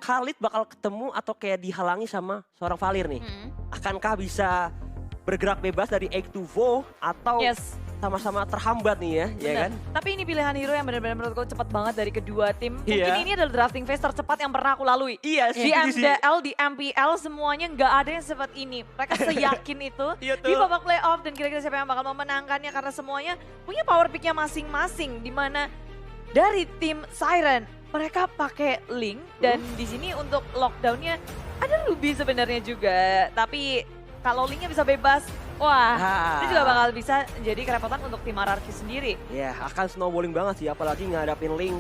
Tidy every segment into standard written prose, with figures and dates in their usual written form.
Khalid bakal ketemu atau kayak dihalangi sama seorang Valir nih. Akankah bisa bergerak bebas dari Egg to Vo atau Yes. sama-sama terhambat nih ya, ya kan? Tapi ini pilihan hero yang benar-benar menurutku cepat banget dari kedua tim. Mungkin Iya. ini adalah drafting phase tercepat yang pernah aku lalui. Iya Di setuju sih. MDL, di MPL semuanya nggak ada yang seperti ini. Mereka seyakin itu Iya di tuh. babak playoff dan kira-kira siapa yang bakal memenangkannya karena semuanya punya power picknya masing-masing. Dimana dari tim Siren mereka pakai Link dan di sini untuk lockdownnya ada Ruby sebenarnya juga. Tapi kalau Linknya bisa bebas, wah itu juga bakal bisa jadi kerepotan untuk tim RRQ sendiri. Ya akan snowballing banget sih, apalagi ngadapin Link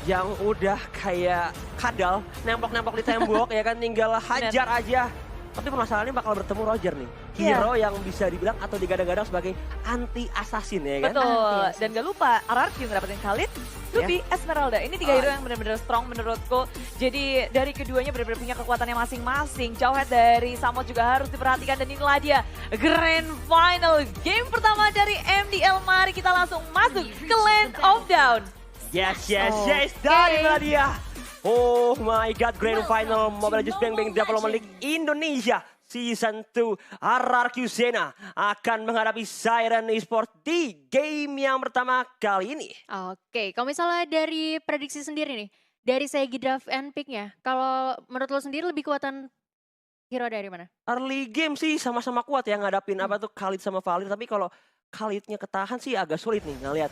yang udah kayak kadal, nempok-nempok di tembok ya kan, tinggal hajar aja. Tapi permasalahannya bakal bertemu Roger nih, hero yang bisa dibilang atau digadang-gadang sebagai anti assassin ya kan. Betul, dan gak lupa RRQ ngedapetin Khalid, Ruby, Esmeralda. Ini tiga hero yang benar-benar strong menurutku. Jadi dari keduanya benar-benar punya kekuatannya masing-masing. Jauhhead dari Samot juga harus diperhatikan dan inilah dia Grand Final game pertama dari MDL. Mari kita langsung masuk ke Land of Down. Yes, dan inilah dia. Oh my god, Grand Final Mobile Legends Bang Bang Development League Indonesia Season 2. RRQ Zena akan menghadapi Siren Esports di game yang pertama kali ini. Oke, kalau misalnya dari prediksi sendiri nih, dari segi draft and pick-nya, kalau menurut lo sendiri lebih kuatan hero dari mana? Early game sih sama-sama kuat ya ngadapin apa tuh Khalid sama Valir. Tapi kalau Khalidnya ketahan sih agak sulit nih ngeliat.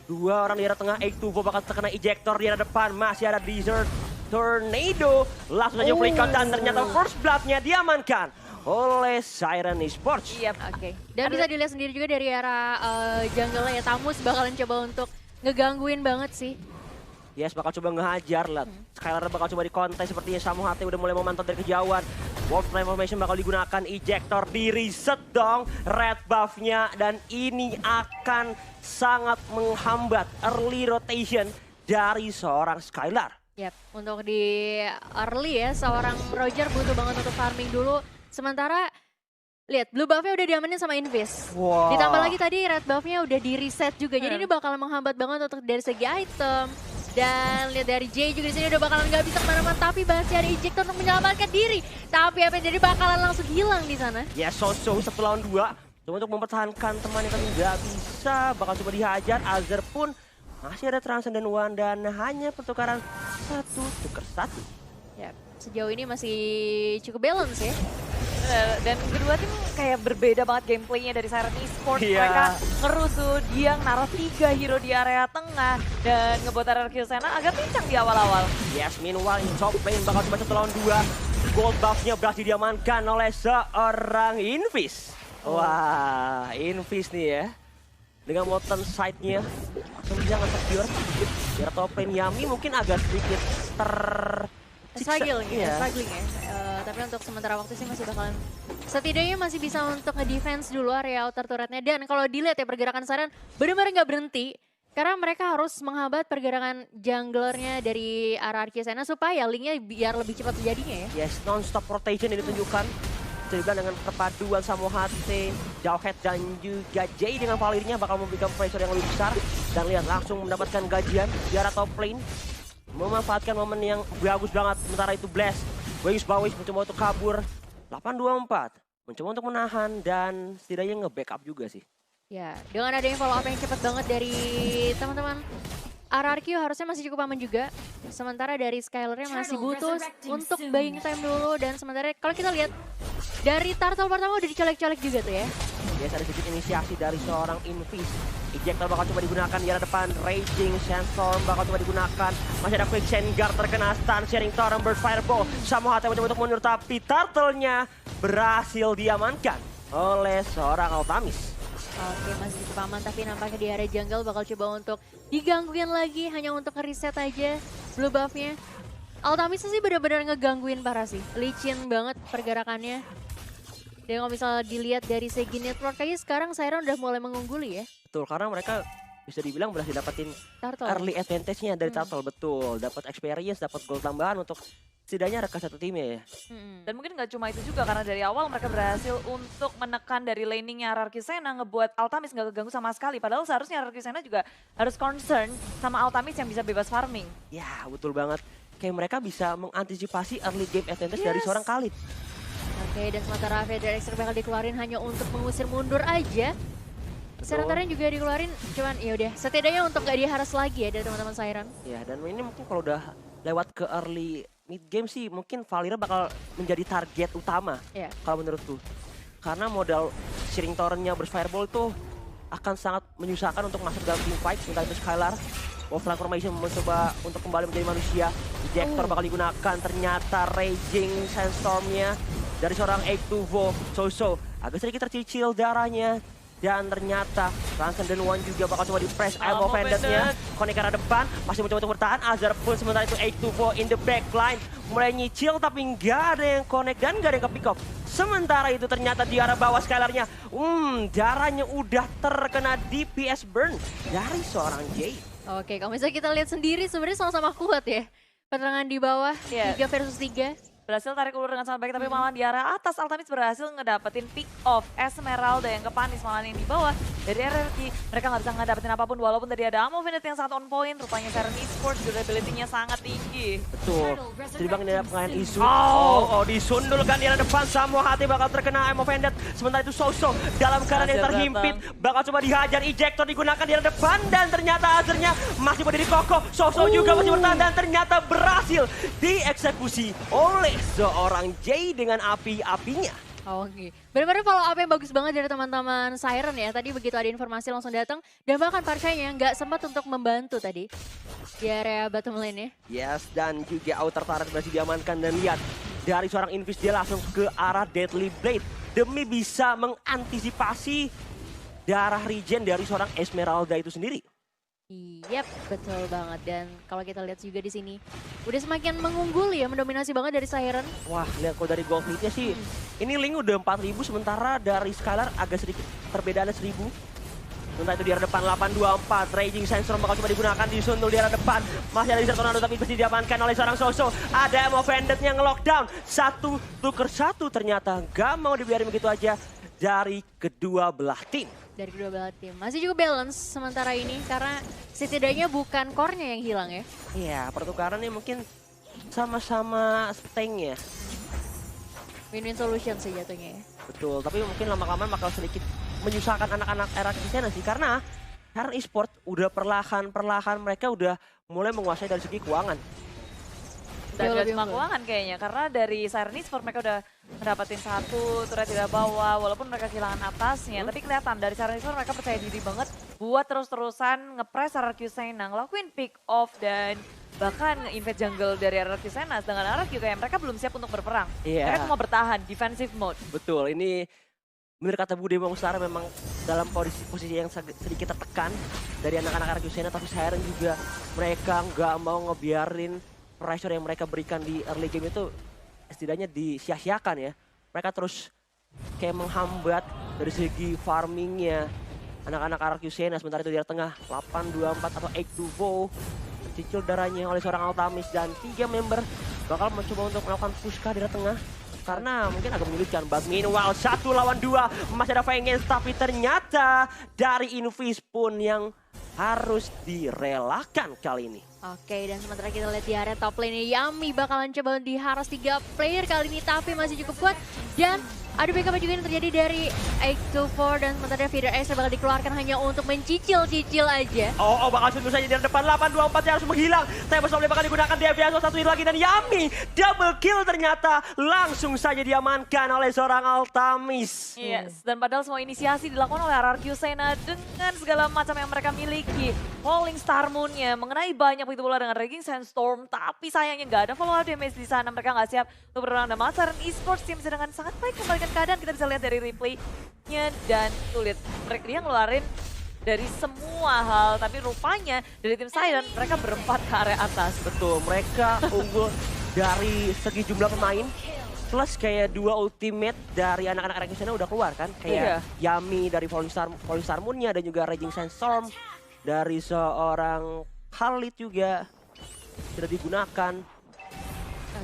Dua orang di arah tengah, Egg2Vo bakal terkena ejector di arah depan. Masih ada Desert Tornado. Langsung saja flick out dan ternyata first blood-nya diamankan oleh Siren Esports. Yep. Oke, dan bisa dilihat sendiri juga dari arah jungle-nya ya, Tamus bakalan coba untuk ngegangguin banget sih. Yes, bakal coba ngehajar lah. Skylar bakal coba dikontes sepertinya. Samu HT udah mulai memantau dari kejauhan. Wolf Transformation bakal digunakan, ejector di reset dong red buff-nya. Dan ini akan sangat menghambat early rotation dari seorang Skylar. Yap, untuk di early ya, seorang Roger butuh banget untuk farming dulu. Sementara, lihat blue buff-nya udah diamanin sama Invis. Wow. Ditambah lagi tadi red buff-nya udah di reset juga. Jadi ini bakalan menghambat banget untuk dari segi item. Dan lihat dari Jay juga di sini udah bakalan nggak bisa kemana-mana, tapi masih ada ejector untuk menyelamatkan diri. Tapi apa yang jadi bakalan langsung hilang di sana. Ya Soso 1 lawan 2. Coba untuk mempertahankan temannya tapi nggak bisa. Bakal coba dihajar. Azir pun masih ada Transcendent One dan hanya pertukaran 1 tukar 1. Ya, sejauh ini masih cukup balance ya. Dan kedua tim kayak berbeda banget gameplaynya dari Siren Esports. Iya. Mereka ngerusuh, dia naruh 3 hero di area tengah dan ngebuat RRQ Zena agak pincang di awal-awal. Yes, meanwhile in top lane bakal coba 1 lawan 2. Gold buff-nya berhasil diamankan oleh seorang Invis. Wah, Invis nih ya. Dengan Molten Sight-nya langsung bisa nge-secure. Biar top lane Yami mungkin agak sedikit Struggling Iya. ya, struggling ya. Tapi untuk sementara waktu sih masih bakalan setidaknya masih bisa untuk nge-defense dulu area outer turretnya. Dan kalau dilihat ya pergerakan Siren benar-benar nggak berhenti. Karena mereka harus menghambat pergerakan junglernya dari RRQ sana supaya linknya biar lebih cepat terjadinya ya. Yes, non-stop rotation yang ditunjukkan. Juga dengan perpaduan Samu HT, Jauhhead dan juga Jay dengan Valirnya bakal memberikan pressure yang lebih besar. Dan lihat langsung mendapatkan gajian di arah top lane. Memanfaatkan momen yang bagus banget. Sementara itu Blast, Bawis mencoba untuk kabur. 8-2-4, mencoba untuk menahan dan setidaknya nge-backup juga sih. Ya, dengan adanya follow up yang cepat banget dari teman-teman RRQ harusnya masih cukup aman juga. Sementara dari Skylar-nya masih butuh untuk buying time dulu. Dan sementara kalau kita lihat dari turtle pertama udah dicolek-colek juga tuh ya. Biasa ada sedikit inisiasi dari seorang Invis. Ejector bakal coba digunakan di arah depan. Raging Sandstorm bakal coba digunakan. Masih ada Quick Chain Guard terkena stun. Sharing Torrent Burst Fireball. Samu HT mencoba untuk mundur tapi turtle-nya berhasil diamankan oleh seorang Altamis. Oke, masih cukup aman tapi nampaknya di area jungle bakal coba untuk digangguin lagi hanya untuk nge-reset aja blue buff-nya. Altamis sih benar-benar ngegangguin parah sih. Licin banget pergerakannya. Dan kalau misalnya dilihat dari segi network aja sekarang Siren udah mulai mengungguli ya. Betul, karena mereka bisa dibilang berhasil dapetin Turtle. early advantage-nya dari Turtle. Betul, dapat experience, dapat gold tambahan untuk setidaknya rekan satu timnya ya. Dan mungkin nggak cuma itu juga karena dari awal mereka berhasil untuk menekan dari laningnya RRQ Zena ngebuat Altamis nggak keganggu sama sekali. Padahal seharusnya RRQ Zena juga harus concern sama Altamis yang bisa bebas farming. Ya, betul banget. kayak mereka bisa mengantisipasi early game advantage dari seorang Khalid. Oke, dan sementara Feder Extra bakal dikeluarin hanya untuk mengusir mundur aja. Serentarnya juga dikeluarin, cuman ya udah setidaknya untuk gak diharas lagi ya dari teman-teman Siren. Ya, dan ini mungkin kalau udah lewat ke early mid game sih mungkin Valeria bakal menjadi target utama Iya. kalau menurutku. Karena modal Searing Torrent-nya burst Fireball tuh akan sangat menyusahkan untuk masuk dalam team fight. Sementara itu Skylar, Wolf Transformation mencoba untuk kembali menjadi manusia. Ejector bakal digunakan, ternyata Raging Sandstorm-nya dari seorang Ektuvo. So agak sedikit tercicil darahnya. Dan ternyata Ransom dan One juga bakal coba di-press Emo Vendor-nya. Connect ke arah depan, masih mencoba untuk bertahan. Azar pun sementara itu 824 in the backline. Mulai nyicil tapi nggak ada yang connect dan nggak ada yang ke-pick off. Sementara itu ternyata di arah bawah Skylar-nya, darahnya udah terkena DPS burn dari seorang Jay. Oke, kalau misalnya kita lihat sendiri sebenarnya sama-sama kuat ya. Pertengahan di bawah, 3 versus 3. Berhasil tarik ulur dengan sangat baik, tapi malah di arah atas Altamis berhasil ngedapetin pick off Esmeralda yang kepanis, malah yang di bawah dari RRQ. Mereka nggak bisa ngedapetin apapun walaupun tadi ada Amo Vendor yang sangat on point. Rupanya Siren Esports durability-nya sangat tinggi. Betul. Jadi bang ada pengen isu. Disundulkan di arah depan. Semua hati bakal terkena Emo Vendor. Sementara itu So dalam keadaan yang terhimpit bakal coba dihajar. Ejector digunakan di arah depan dan ternyata Azernya masih berdiri kokoh. So juga masih bertahan dan ternyata berhasil dieksekusi oleh seorang Jay dengan api-apinya. Oke, benar-benar follow up yang bagus banget dari teman-teman Siren ya. Tadi begitu ada informasi langsung datang dan bahkan Parshanya nggak sempat untuk membantu tadi di area bottom lane ya. Yes, dan juga outer turret berhasil diamankan dan lihat dari seorang Invis dia langsung ke arah Deadly Blade demi bisa mengantisipasi darah regen dari seorang Esmeralda itu sendiri. Yap, betul banget. Dan kalau kita lihat juga di sini udah semakin mengungguli ya, mendominasi banget dari Siren. Wah, lihat kalau dari gold lead-nya sih, ini Ling udah 4.000 sementara dari Skylar agak sedikit perbedaannya 1.000. Sementara itu di arah depan 824, Raging Sandstorm bakal coba digunakan, disundul di arah depan. Masih ada di Tornado tapi pasti diamankan oleh seorang So. Ada Emo Vendor-nya nge-lockdown. 1 tuker 1 ternyata nggak mau dibiarin begitu aja dari kedua belah tim. Dari kedua belah tim. Masih juga balance sementara ini karena setidaknya bukan core-nya yang hilang ya. Iya, pertukarannya mungkin sama-sama tank ya. Win-win solution sih jatuhnya ya. Betul, tapi mungkin lama-kelamaan bakal sedikit menyusahkan anak-anak era di sana sih. Karena esports udah perlahan-perlahan mereka udah mulai menguasai dari segi keuangan. Dan gak cuma keuangan kayaknya, karena dari Siren Esports mereka udah mendapatkan 1 turret di bawah, walaupun mereka kehilangan atasnya. Tapi kelihatan dari Siren Esports mereka percaya diri banget buat terus-terusan ngepres RRQ Sena, ngelakuin pick off dan bahkan invade jungle dari RRQ Sena. Dengan RRQ kayak mereka belum siap untuk berperang. Mereka cuma bertahan, defensive mode. Betul, ini benar kata Bude Mongsara memang dalam posisi yang sedikit tertekan dari anak-anak RRQ Sena, tapi Siren juga mereka nggak mau ngebiarin pressure yang mereka berikan di early game itu setidaknya disia-siakan ya. Mereka terus kayak menghambat dari segi farmingnya anak-anak RRQ Sena. Sementara itu di tengah 824 atau 824 tercicil darahnya oleh seorang Altamis dan 3 member bakal mencoba untuk melakukan pushka di tengah. Karena mungkin agak menyulitkan. But meanwhile 1 lawan 2 masih ada Vengeance, tapi ternyata dari Invis pun yang harus direlakan kali ini. Oke, dan sementara kita lihat di area top lane Yami bakalan coba diharas 3 player kali ini, tapi masih cukup kuat. Dan ada backup juga yang terjadi dari 824 dan sementara Feeder X bakal dikeluarkan hanya untuk mencicil-cicil aja. Bakal sundul saja di depan 824 yang harus menghilang. Tembus oleh bakal digunakan Deviaso 1 hit lagi dan Yami double kill ternyata langsung saja diamankan oleh seorang Altamis. Yes, dan padahal semua inisiasi dilakukan oleh RRQ Sena dengan segala macam yang mereka miliki. Falling Star Moon-nya mengenai banyak begitu pula dengan Raging Sandstorm, tapi sayangnya nggak ada follow up damage di sana. Mereka nggak siap untuk berperang dengan Siren Esports tim sedangkan sangat baik kembalikan keadaan. Kita bisa lihat dari replay-nya dan sulit. Dia ngeluarin dari semua hal, tapi rupanya dari tim Siren mereka berempat ke area atas. Betul, mereka unggul dari segi jumlah pemain. Plus kayak 2 ultimate dari anak-anak RRQ Sena udah keluar kan. Kayak Yami dari Falling Star Moon-nya dan juga Raging Sandstorm dari seorang Khalid juga sudah digunakan.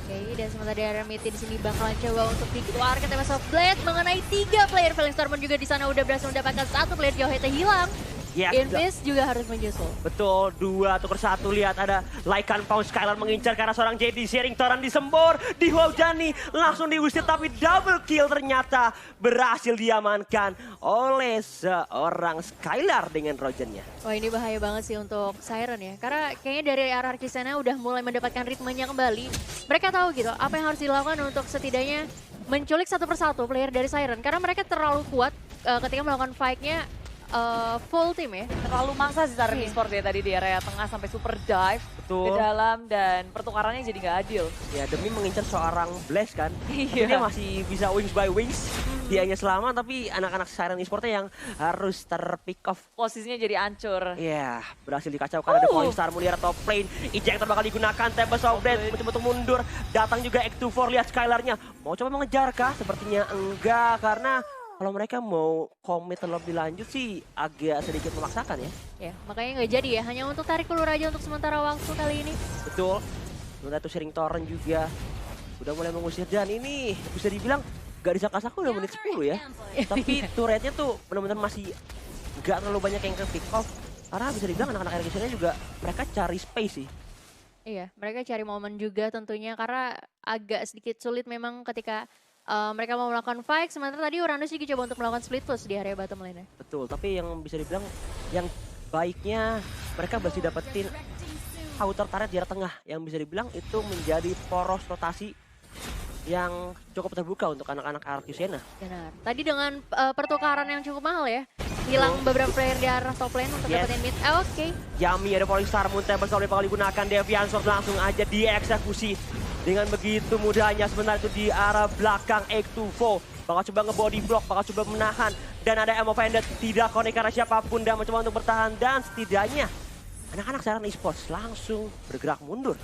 Oke, dan sementara dari Remiti di sini bakalan coba untuk dikeluarkan Tempest of Blade mengenai 3 player. Falling Storm juga di sana udah berhasil mendapatkan 1 player Johete hilang. Yes, Invis juga harus menyusul. betul, 2-1, lihat ada Lycan Pound Skylar mengincar karena seorang JD sharing Toran disembor, dihujani, langsung diusir tapi double kill ternyata berhasil diamankan oleh seorang Skylar dengan Rogennya. Wah ini bahaya banget sih untuk Siren ya. Karena kayaknya dari RRQ sana udah mulai mendapatkan ritmenya kembali. Mereka tahu gitu apa yang harus dilakukan untuk setidaknya menculik satu persatu player dari Siren. Karena mereka terlalu kuat ketika melakukan fight-nya full team ya. Terlalu mangsa sih Siren Esports ya tadi di area tengah sampai super dive ke Betul. dalam dan pertukarannya jadi nggak adil. Ya demi mengincar seorang Blaze kan. Iya. Dia masih bisa wings by wings. Dianya selamat tapi anak-anak Siren Esports-nya yang harus terpick off. Posisinya jadi hancur. Ya, berhasil dikacaukan ada Falling Star Munir atau Plane. Ejector bakal digunakan, Tempest of Death mencoba untuk mundur. Datang juga X24, lihat Skylar-nya. Mau coba mengejar kah? Sepertinya enggak, karena kalau mereka mau komit lebih lanjut sih agak sedikit memaksakan ya. Ya, makanya nggak jadi ya. Hanya untuk tarik ulur aja untuk sementara waktu kali ini. Betul. Sementara itu sharing torrent juga udah mulai mengusir dan ini bisa dibilang gak disangka-sangka udah menit 10 ya. Tapi turretnya tuh benar-benar masih gak terlalu banyak yang ke pick off. Karena bisa dibilang anak-anak RGC juga mereka cari space sih. Iya, mereka cari momen juga tentunya karena agak sedikit sulit memang ketika mereka mau melakukan fight. Sementara tadi Uranus juga coba untuk melakukan split push di area bottom lane. Betul, tapi yang bisa dibilang yang baiknya mereka masih dapetin outer turret di area tengah. Yang bisa dibilang itu menjadi poros rotasi yang cukup terbuka untuk anak-anak RQ Sena. Benar. Tadi dengan pertukaran yang cukup mahal ya. Hilang beberapa player di arah top lane untuk Yes. dapetin mid. Oke. Yami ada Falling Star Moon Temple Soul bakal digunakan, Deviant Sword langsung aja dieksekusi. Dengan begitu mudahnya sebentar itu di arah belakang X24. Bakal coba nge-body block, bakal coba menahan. Dan ada Emo Vended, tidak connect karena siapapun dan mencoba untuk bertahan. Dan setidaknya anak-anak Siren Esports langsung bergerak mundur.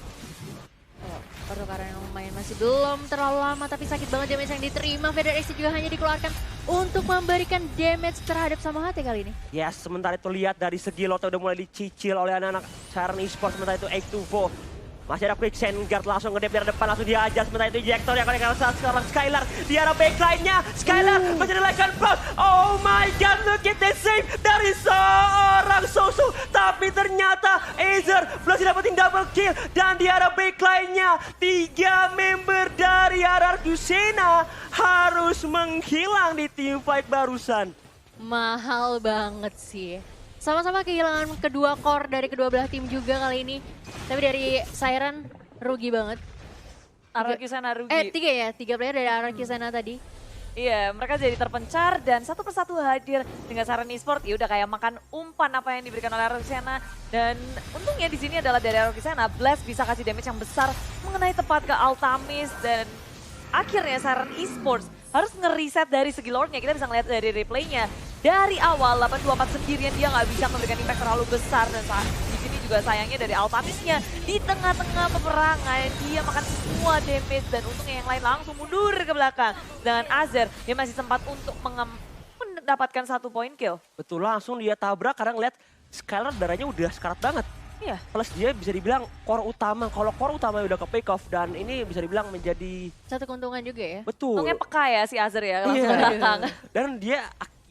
Oh, pertukaran yang lumayan masih belum terlalu lama tapi sakit banget damage yang diterima. Federasi juga hanya dikeluarkan untuk memberikan damage terhadap Samohate kali ini. Yes, sementara itu lihat dari segi lotnya udah mulai dicicil oleh anak-anak Siren Esports. Sementara itu X24 masih ada quick send guard langsung ngedep dari depan, langsung diajar. Sementara itu ejector yang akan sekarang Skylar di arah backline-nya. Skylar masih ada Lycan Pound. Oh my god, look at the save dari seorang Sosu. Tapi ternyata Azer berhasil dapetin double kill. Dan di arah backline-nya 3 member dari RRQ Sena harus menghilang di team fight barusan. Mahal banget sih. Sama-sama kehilangan kedua core dari kedua belah tim juga kali ini. Tapi dari Siren rugi banget. RRQ sana rugi. 3 player dari RRQ sana tadi. Iya, mereka jadi terpencar dan satu persatu hadir dengan Siren Esports. Ya udah kayak makan umpan apa yang diberikan oleh RRQ Sena. Dan untungnya di sini adalah dari RRQ Sena, Blast bisa kasih damage yang besar mengenai tepat ke Altamis dan akhirnya Siren Esports harus ngereset dari segi lordnya. Kita bisa ngeliat dari replaynya. Dari awal 824 sendirian dia nggak bisa memberikan impact terlalu besar dan di sini juga sayangnya dari Altamisnya di tengah-tengah peperangan dia makan semua damage dan untungnya yang lain langsung mundur ke belakang. Dengan Azer dia masih sempat untuk mendapatkan 1 point kill. Betul, langsung dia tabrak karena ngeliat Skylar darahnya udah sekarat banget. Iya. Plus dia bisa dibilang core utama. Kalau core utama udah ke pick off dan ini bisa dibilang menjadi Satu keuntungan juga ya. betul. Untungnya peka ya si Azer ya langsung Iya. ke belakang. Dan dia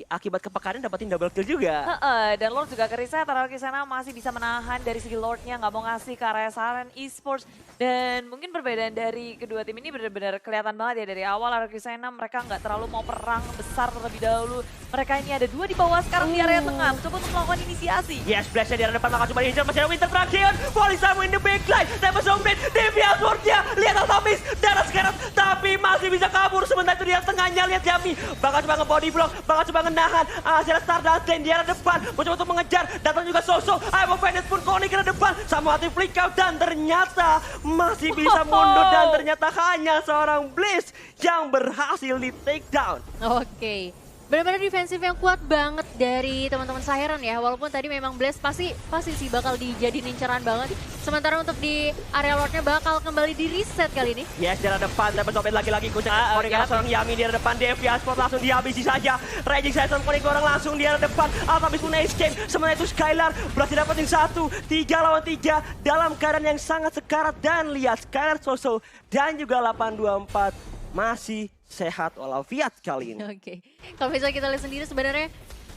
akibat kepekaannya dapetin double kill juga. Dan Lord juga kereset, RRQ Sena masih bisa menahan dari segi Lordnya, nggak mau ngasih ke area Siren Esports. Dan mungkin perbedaan dari kedua tim ini benar-benar kelihatan banget ya dari awal RRQ Sena mereka nggak terlalu mau perang besar terlebih dahulu. Mereka ini ada 2 di bawah sekarang di area tengah, coba untuk melakukan inisiasi. Yes, Blast-nya di arah depan bakal coba dihincar, masih ada Winter Fraction. Falling Star in the backline, Tempest Zombie, Deviant Sword-nya, lihat Altamis, darah sekarat, tapi masih bisa kabur. Sementara itu di arah tengahnya, lihat Yami, bakal coba nge-body block, bakal coba ngenahan. Ada Star dan Lane di arah depan, mencoba untuk mengejar, datang juga Soso, Imo Vended pun konik ke depan, Samohate flick out dan ternyata masih bisa mundur dan ternyata hanya seorang Blaze yang berhasil di take down. Oke. Benar-benar defensif yang kuat banget dari teman-teman Siren ya. Walaupun tadi memang Blast pasti sih bakal dijadiin inceran banget. Sementara untuk di area Lordnya bakal kembali di reset kali ini. Yes, di arah depan, tapi Sobat lagi-lagi kucing konik karena seorang Yami di arah depan, Deviant Sport langsung dihabisi saja. Raging Season konik orang langsung di arah depan, Altamis pun escape. Sementara itu Skylar berhasil dapetin 1, 3 lawan 3 dalam keadaan yang sangat sekarat. Dan lihat Skylar, Soso dan juga 824 masih sehat walafiat kali ini. Oke. Kalau misalnya kita lihat sendiri sebenarnya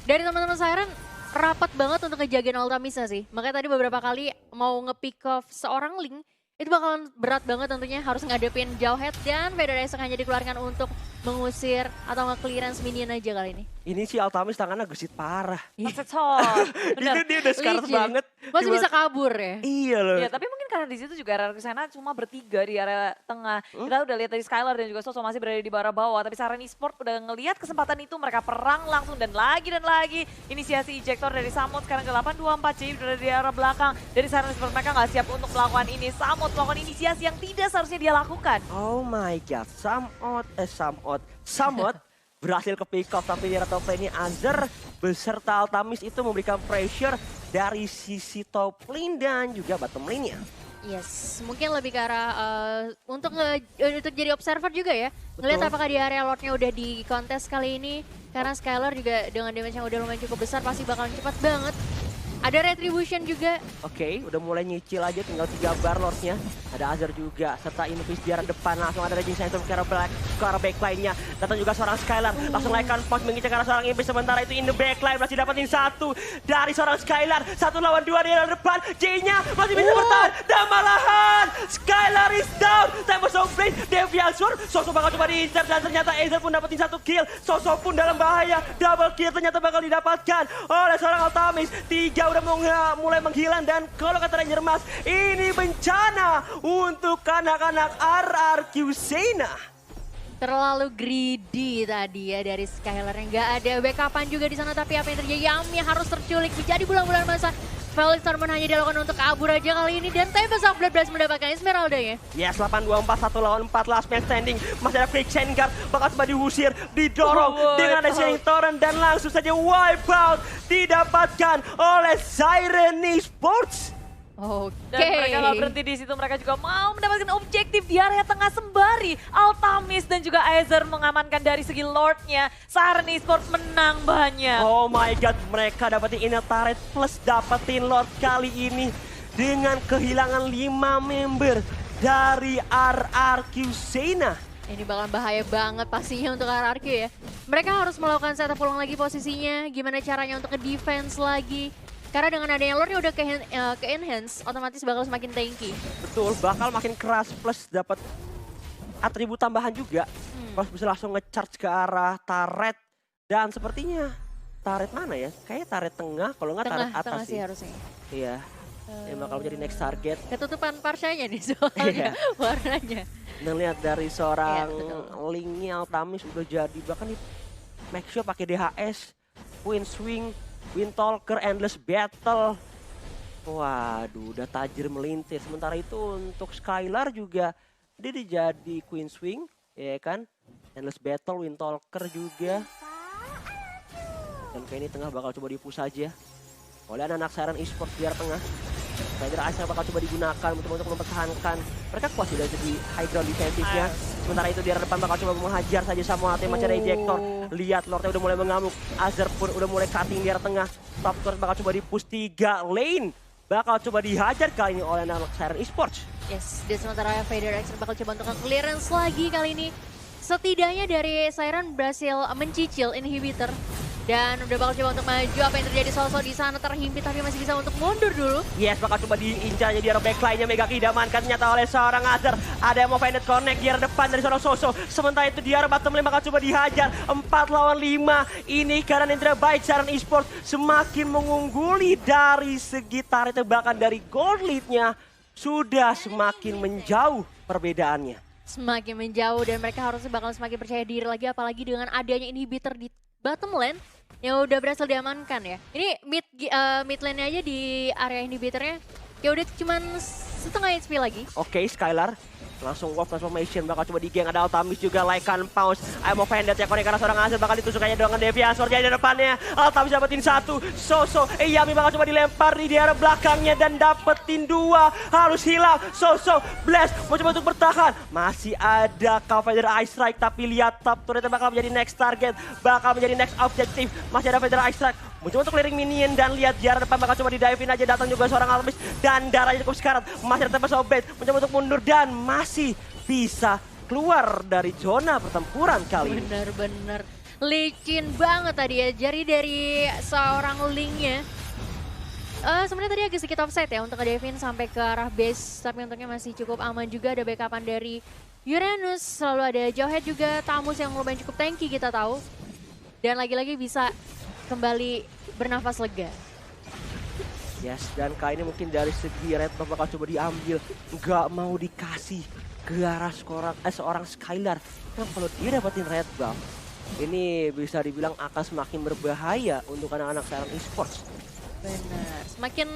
dari teman-teman Siren rapat banget untuk ngejagain Altamisa sih. Makanya tadi beberapa kali mau nge-pick off seorang Link, itu bakalan berat banget tentunya, harus ngadepin Jauhead dan Vader Isaac hanya dikeluarkan untuk mengusir atau nge-clearance minion aja kali ini. Ini si Altamis tangannya gesit parah. Maksud Itu dia udah sekarat Legit. banget. Masih Cuma- bisa kabur ya? Iya loh. Ya, tapi mungkin karena di situ juga RRQ sana cuma bertiga di area tengah. Kita udah lihat dari Skylar dan juga Soso masih berada di bawah. Tapi Siren Esports udah ngelihat kesempatan itu, mereka perang langsung dan lagi. Inisiasi ejector dari Samut sekarang ke 824 J udah di arah belakang. Dari Siren Esports mereka nggak siap untuk melakukan ini. Samut melakukan inisiasi yang tidak seharusnya dia lakukan. Oh my god, Samot berhasil ke pick off, tapi di top lane ini Azir beserta Altamis itu memberikan pressure dari sisi top lane dan juga bottom lane-nya. Yes, mungkin lebih ke arah untuk jadi observer juga ya. Ngelihat apakah di area Lordnya udah di kontes kali ini. Karena Skylar juga dengan damage yang udah lumayan cukup besar pasti bakalan cepat banget. Ada Retribution juga. Oke, udah mulai nyicil aja, tinggal 3 bar Lord-nya. Ada Azir juga, serta Invis di arah depan. Langsung ada Raging Sandstorm ke arah backline-nya. Datang juga seorang Skylar, langsung naikkan punch mengincar ke arah seorang Invis. Sementara itu in the backline masih dapetin satu dari seorang Skylar. 1 lawan 2 di arah depan. J-nya masih bisa bertahan. Dan malahan Skylar is down. Tempest of Blade, Deviansur. Soso bakal coba diincar dan ternyata Azer pun dapetin 1 kill. Soso pun dalam bahaya. Double kill ternyata bakal didapatkan oleh seorang Altamis. 3 udah mulai menghilang dan kalau kata Ranger Mas, ini bencana untuk anak-anak RRQ Sena. Terlalu greedy tadi ya dari Skylar yang nggak ada backupan juga di sana, tapi apa yang terjadi? Yami harus terculik menjadi bulan-bulan masa. Felix Torment hanya dilakukan untuk kabur aja kali ini dan Tempest of Blood berhasil mendapatkan Esmeralda-nya. Yes, 8-2-4, 1 lawan 4 last man standing. Masih ada Quicksand Guard, bakal coba diusir, didorong dengan ada Shining Torrent dan langsung saja wipe out didapatkan oleh Siren Esports. Oke. Dan mereka nggak berhenti di situ, mereka juga mau mendapatkan objektif di area tengah sembari Altamis dan juga Azer mengamankan dari segi Lordnya. Siren Esports menang banyak. Oh my god, mereka dapetin inner turret plus dapetin Lord kali ini dengan kehilangan 5 member dari RRQ Sena. Ini bakalan bahaya banget pastinya untuk RRQ ya. Mereka harus melakukan setup ulang lagi posisinya, gimana caranya untuk ke-defense lagi. Karena dengan adanya Lordnya udah ke-enhance, otomatis bakal semakin tanky. Betul, bakal makin keras plus dapat atribut tambahan juga. Plus bisa langsung nge-charge ke arah turret. Dan sepertinya turret mana ya? Kayaknya turret tengah, kalau nggak turret atas Tengah sih. sih harusnya. Iya, yang bakal menjadi next target. Ketutupan parsyanya nih soalnya warnanya. Dan lihat dari seorang Iya, Link-nya Altamis udah jadi. Bahkan nih, make sure pakai DHS, Queen Swing, Windtalker, Endless Battle. Waduh, udah tajir melintir. Sementara itu untuk Skylar juga dia jadi Queen Swing, ya kan? Endless Battle, Windtalker juga. Dan kayak ini tengah bakal coba di-push aja oleh anak-anak Siren Esports di arah tengah. Vader Isaac bakal coba digunakan untuk mempertahankan. Mereka kuat sih dari segi high ground defensifnya. Sementara itu di arah depan bakal coba menghajar saja sama masih ada ejector. Lihat Lordnya udah mulai mengamuk. Azir pun udah mulai cutting di arah tengah. Top turret bakal coba di-push 3 lane. Bakal coba dihajar kali ini oleh anak Siren Esports. Yes, dan sementara Vader X bakal coba untuk clearance lagi kali ini. Setidaknya dari Siren berhasil mencicil inhibitor. Dan udah bakal coba untuk maju, apa yang terjadi Soso di sana terhimpit tapi masih bisa untuk mundur dulu. Yes, bakal coba diincarnya di arah backline-nya. Mega diamankan ternyata oleh seorang Azir. Ada yang mau Fended Connect di arah depan dari seorang Soso. Sementara itu di arah bottom lane bakal coba dihajar. 4 lawan 5. Ini karena yang tidak baik Siren Esports semakin mengungguli dari segi turretnya, bahkan dari gold lead-nya sudah semakin menjauh perbedaannya. Semakin menjauh dan mereka harusnya bakal semakin percaya diri lagi, apalagi dengan adanya inhibitor di bottom lane yang udah berhasil diamankan ya. Ini mid lane-nya aja di area inhibitornya ya udah cuman setengah HP lagi. Oke, Skylar langsung Wolf Transformation bakal coba digeng. Ada Altamis juga, Lycan Pause. I'm offended ya karena seorang Azir bakal ditusuk aja dengan Deviansor jadi di depannya. Altamis dapetin 1. Soso, Yami bakal coba dilempar di arah belakangnya dan dapetin 2. Harus hilang. Soso, Blast mau coba untuk bertahan. Masih ada Vader Ice Strike tapi lihat top turretnya bakal menjadi next target. Bakal menjadi next objective. Masih ada Vader Ice Strike. Mencoba untuk clearing minion dan lihat di arah depan bakal coba di-dive-in aja. Datang juga seorang Altamis dan darahnya cukup sekarat. Masih ada Tempest of Blade. Mencoba untuk mundur dan masih bisa keluar dari zona pertempuran kali ini. Bener-bener. Licin banget tadi ya, jari dari seorang Link-nya. Sebenarnya tadi agak sedikit offside ya untuk ngedevin sampai ke arah base, tapi untungnya masih cukup aman juga. Ada backupan dari Uranus, selalu ada Jawhead juga, Tamus yang lumayan cukup tanky kita tahu. Dan lagi-lagi bisa kembali bernafas lega. Yes, dan kali ini mungkin dari segi red buff bakal coba diambil. Nggak mau dikasih ke arah seorang Skylar. Nah, kalau dia dapetin red buff, ini bisa dibilang akan semakin berbahaya untuk anak-anak Siren Esports. Benar, semakin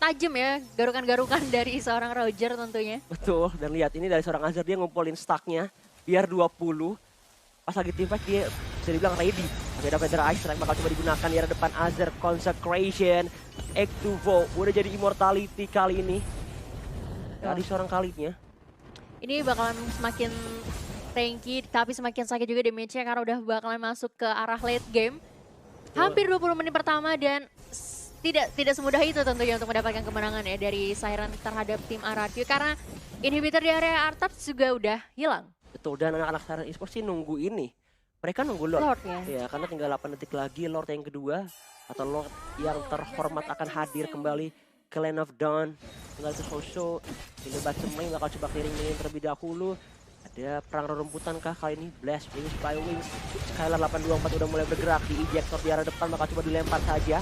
tajam ya garukan-garukan dari seorang Roger tentunya. Betul, dan lihat ini dari seorang Azir, dia ngumpulin stacknya biar 20. Pas lagi teamfight dia bisa dibilang ready. Tapi ada Feather Ice Strike bakal coba digunakan di arah depan Azir. Consecration, Ektuvo, udah jadi immortality kali ini. Dari seorang Khalidnya. Ini bakalan semakin tanky, tapi semakin sakit juga damage-nya karena udah bakalan masuk ke arah late game. Hampir 20 menit pertama dan tidak semudah itu tentunya untuk mendapatkan kemenangan ya dari Siren terhadap tim RRQ. Karena inhibitor di area Artaps juga udah hilang. Betul, dan anak-anak Siren Esports sih nunggu ini. Mereka nunggu Lord. Lord ya. Ya, karena tinggal 8 detik lagi Lord yang kedua. Atau Lord yang terhormat akan hadir kembali ke Land of Dawn. Tinggal itu Soso, ini Bacemai bakal coba clearing terlebih dahulu. Ada perang rerumputan kah kali ini? Blast, Wings, Spy Wings. Skylar 824 udah mulai bergerak di ejector di arah depan, bakal coba dilempar saja.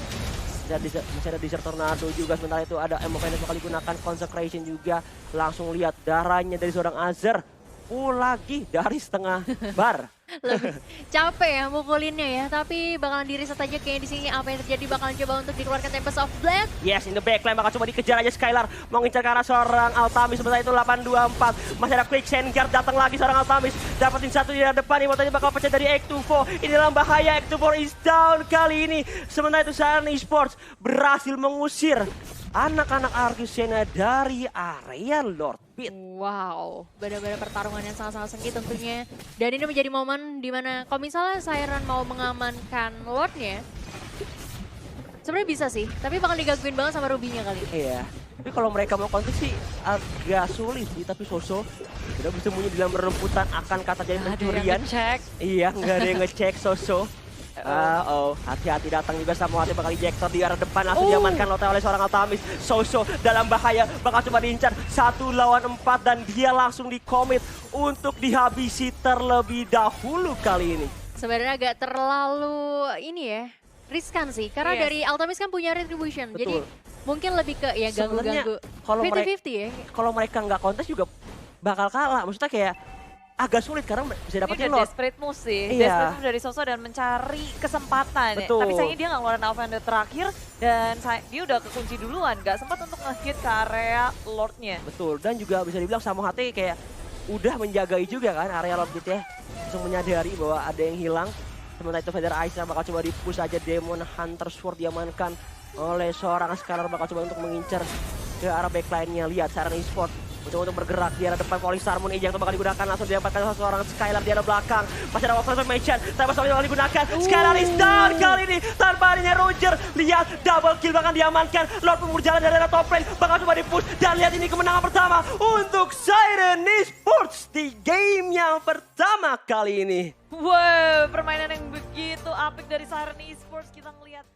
Dan masih ada Desert Tornado juga, sementara itu ada Emo Venus bakal digunakan, Consecration juga. Langsung lihat darahnya dari seorang Azir. Lagi dari setengah bar. Lebih capek ya mukulinnya ya, tapi bakalan di reset aja kayaknya di sini. Apa yang terjadi bakalan coba untuk dikeluarkan Tempest of Blast. Yes, in the backline bakal coba dikejar aja Skylar. Mau ngincar ke arah seorang Altamis, sementara itu 824. Masih ada Quick Guard, datang lagi seorang Altamis. Dapetin satu di depan, Immortality bakal pecah dari Ektuvo. Ini dalam bahaya, Ektuvo is down kali ini. Sementara itu Siren Esports berhasil mengusir anak-anak Arcusena dari area Lord Pit. Wow, benar-benar pertarungan yang sangat-sangat sengit tentunya. Dan ini menjadi momen dimana kalau misalnya Siren mau mengamankan Lordnya, sebenarnya bisa sih, tapi bakal digangguin banget sama Ruby-nya kali ini. Iya, tapi kalau mereka mau kontak sih agak sulit sih. Tapi Soso udah bersembunyi di dalam rerumputan, akan kata jadi pencurian. Iya, nggak ada yang ngecek Soso. Hati-hati, datang juga sama hati bakal ejector di arah depan, langsung diamankan Lotte oleh seorang Altamis. Soso dalam bahaya, bakal coba diincar 1 lawan 4 dan dia langsung di-commit untuk dihabisi terlebih dahulu kali ini. Sebenarnya agak terlalu ini ya, riskan sih, karena dari Altamis kan punya Retribution. Betul. Jadi mungkin lebih ke ya ganggu-ganggu. Kalau 50-50 ya. Kalau mereka nggak kontes juga bakal kalah. Maksudnya kayak agak sulit karena bisa dapetin Ini udah Lord. desperate move sih, Iya. desperate move dari Soso dan mencari kesempatan. Betul. Tapi sayangnya dia nggak ngeluarin Alvander terakhir dan dia udah kekunci duluan, nggak sempat untuk nge-hit ke area Lordnya. Betul, dan juga bisa dibilang sama hati kayak udah menjagai juga kan area Lord Pit ya. Langsung menyadari bahwa ada yang hilang. Sementara itu Feather Ice bakal coba di-push aja, Demon Hunter Sword diamankan oleh seorang Skylar, bakal coba untuk mengincar ke arah backline-nya. Lihat Siren Esports untuk bergerak di arah depan, Polisarmon yang bakal digunakan, langsung diamankan oleh seorang Skylar di arah belakang. Masih ada Wolf Formation, tapi bakal digunakan. Skylar is down kali ini tanpa adanya Roger. Lihat double kill bahkan diamankan. Lord pun berjalan dari arah top lane, bakal coba di-push. Dan lihat ini kemenangan pertama untuk Siren Esports di game yang pertama kali ini. Wow, permainan yang begitu apik dari Siren Esports, kita ngelihat